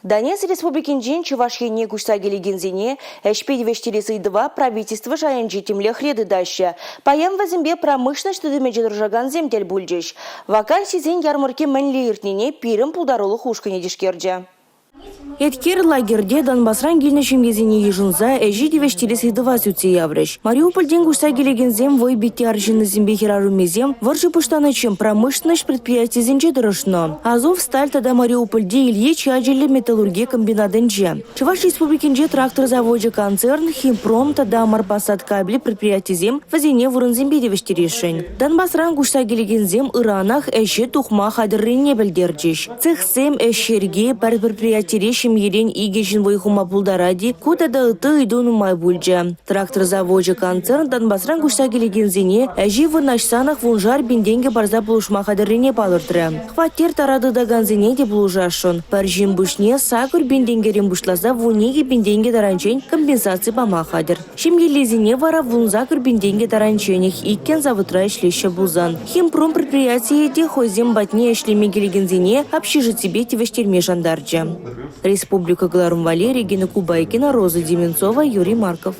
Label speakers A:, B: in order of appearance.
A: Донецк республикинжен Чувашьене кушса келегензене, әшпедевештелесі 2 правительство жайынжи темле хреды даща. Паям вазимбе промышленность тудымеджен ржаган земдель бульджиш. Вакансизен ярмарке мәнле иртнене пирым пулдарулы хушкане дишкерджа. Эткер лагерде Донбасран гильна шемгезине ежунза әжи девештелесі 2 сүтсе яврыш. Мариупольден кушса келегензем вой битте аржины зембе херарумезем варжы пуштанычым промышленность предприятие зенже дырышно. Азов сталь тада Мариупольде Илье чаджелі металлургия комбинатынже. Чуваш республикинже трактор заводе концерн Химпром тада Марбасад кабель предприятие зем вазине вурын зембе девештелешін. Донбасран кушса келегензем Иранах әші тухма хадырыне білдерджеш. Цехсем әшерге пар предприятие Ерен игешін войхума пулдаради, кутада ыты идуну майбульджа. Трактор заводе концерн Донбасран кушса келегензене әжи вырнашсанах вунжар бенденге барза булушма хадырыне палыртыры. Хваттер тарады даганзене де булужашын. Паржин бушне сакур бенденгерен бушлаза вунеге бенденге таранчен компенсации бама хадыр. Шимгелезене вара вунзакур бенденге таранченех иккен завытра ишлеще булзан. Химпром предприятие де хойзем батне ишлеме келегензене общежитие тивештерме жандарджа. Республика Галарум Валерий, Гена Кубайкина, Роза Деменцова, Юрий Марков.